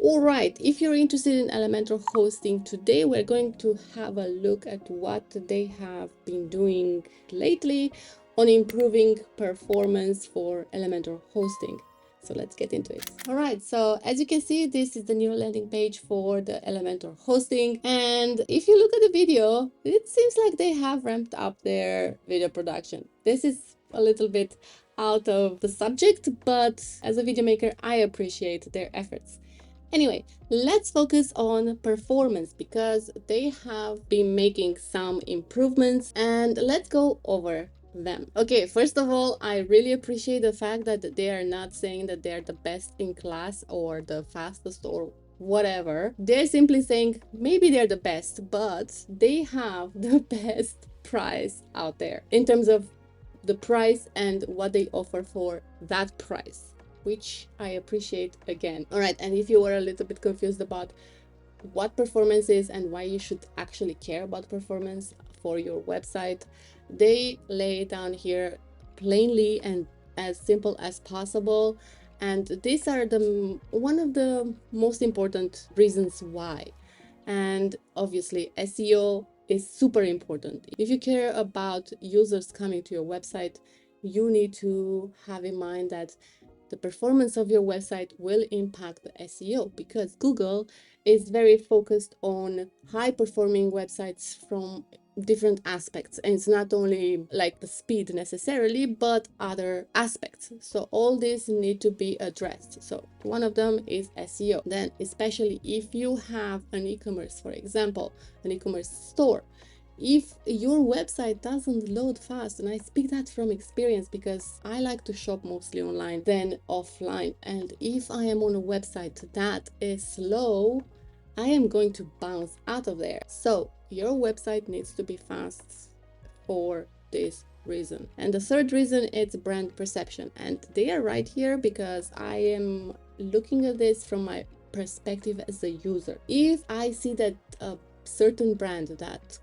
All right, if you're interested in Elementor hosting, today we're going to have a look at what they have been doing lately on improving performance for Elementor hosting. So let's get into it. All right, so as you can see, this is the new landing page for the Elementor hosting. And if you look at the video, it seems like they have ramped up their video production. This is a little bit out of the subject, but as a video maker, I appreciate their efforts. Anyway, let's focus on performance because they have been making some improvements and let's go over them. Okay, first of all, I really appreciate the fact that they are not saying that they're the best in class or the fastest or whatever. They're simply saying maybe they're the best, but they have the best price out there in terms of the price and what they offer for that price, which I appreciate again. All right, and if you were a little bit confused about what performance is and why you should actually care about performance for your website, they lay it down here plainly and as simple as possible. And these are one of the most important reasons why. And obviously, SEO is super important. If you care about users coming to your website, you need to have in mind that the performance of your website will impact the SEO because Google is very focused on high performing websites from different aspects, and it's not only like the speed necessarily but other aspects. So all these need to be addressed. So one of them is SEO. Then especially if you have an e-commerce, for example, an e-commerce store, if your website doesn't load fast, and I speak that from experience because I like to shop mostly online than offline, and if I am on a website that is slow, I am going to bounce out of there. So your website needs to be fast for this reason. And the third reason is brand perception, and they are right here because I am looking at this from my perspective as a user. If I see that a certain brand that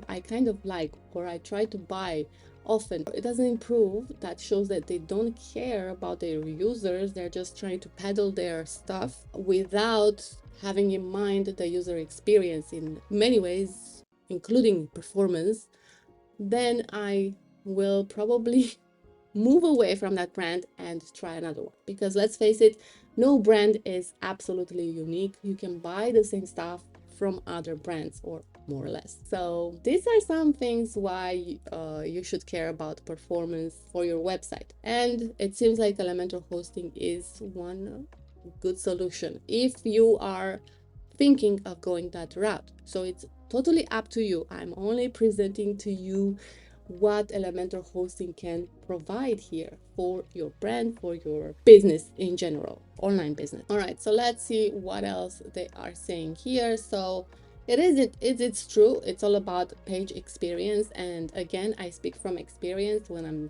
I kind of like, or I try to buy often, it doesn't improve, that shows that they don't care about their users. They're just trying to peddle their stuff without having in mind the user experience in many ways, including performance. Then I will probably move away from that brand and try another one, because let's face it, no brand is absolutely unique. You can buy the same stuff from other brands, or more or less. So these are some things why you should care about performance for your website, and it seems like Elementor hosting is one good solution if you are thinking of going that route. So it's totally up to you. I'm only presenting to you what Elementor hosting can provide here for your brand, for your business in general, online business. All right, so let's see what else they are saying here. So it's true, it's all about page experience, and again, I speak from experience when I'm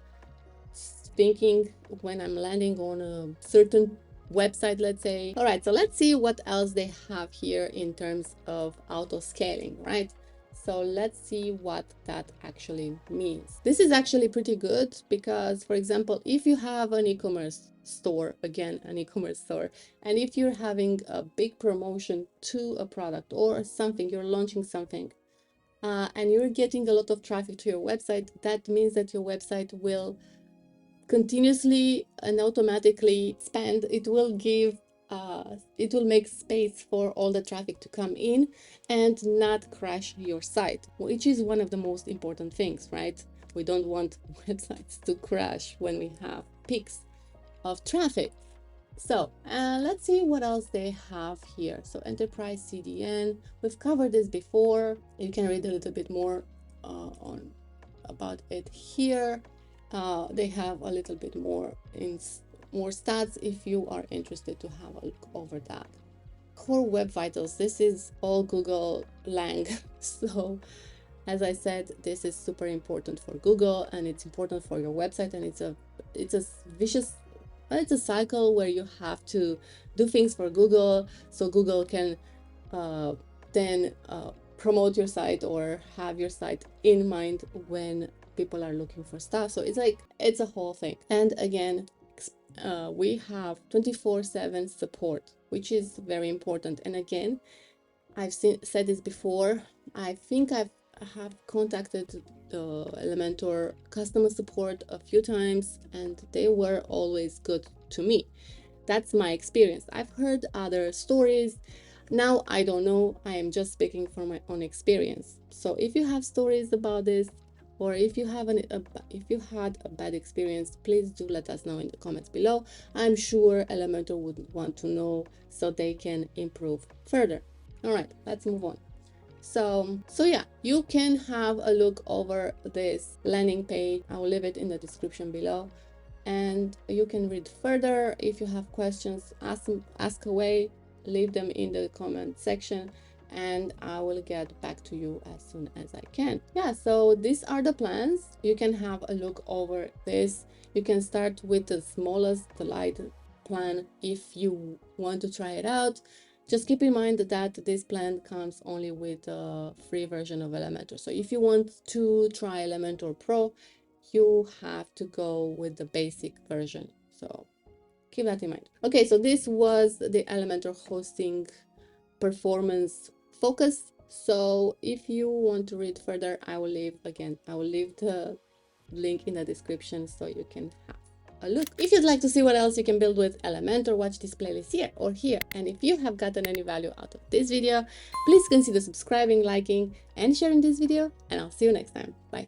landing on a certain website, let's say. All right, so let's see what else they have here in terms of auto scaling, right? So let's see what that actually means. This is actually pretty good because, for example, if you have an e-commerce store, again, an e-commerce store, and if you're having a big promotion to a product or something, you're launching something, and you're getting a lot of traffic to your website, that means that your website will continuously and automatically expand. It will make space for all the traffic to come in and not crash your site, which is one of the most important things, right? We don't want websites to crash when we have peaks of traffic. So let's see what else they have here. So enterprise CDN, we've covered this before. You can read a little bit more about it here. They have a little bit more stats if you are interested to have a look over that. Core Web Vitals, this is all Google Lang. So as I said, this is super important for Google, and it's important for your website, and it's a cycle where you have to do things for Google so Google can then promote your site or have your site in mind when people are looking for stuff. So it's a whole thing. And again, we have 24/7 support, which is very important. And again, said this before. I think I have contacted the Elementor customer support a few times, and they were always good to me. That's my experience. I've heard other stories. Now I don't know. I am just speaking from my own experience. So if you have stories about this, or if you have if you had a bad experience, please do let us know in the comments below. I'm sure Elementor would want to know so they can improve further. All right, let's move on. So yeah, you can have a look over this landing page. I will leave it in the description below, and you can read further. If you have questions, ask away, leave them in the comment section, and I will get back to you as soon as I can. Yeah, so these are the plans. You can have a look over this. You can start with the smallest, the light plan if you want to try it out. Just keep in mind that this plan comes only with a free version of Elementor. So if you want to try Elementor Pro, you have to go with the basic version. So keep that in mind. Okay, so this was the Elementor hosting performance focus. So if you want to read further, I will leave the link in the description so you can have a look. If you'd like to see what else you can build with Elementor, watch this playlist here or here. And if you have gotten any value out of this video, please consider subscribing, liking, and sharing this video, and I'll see you next time. Bye.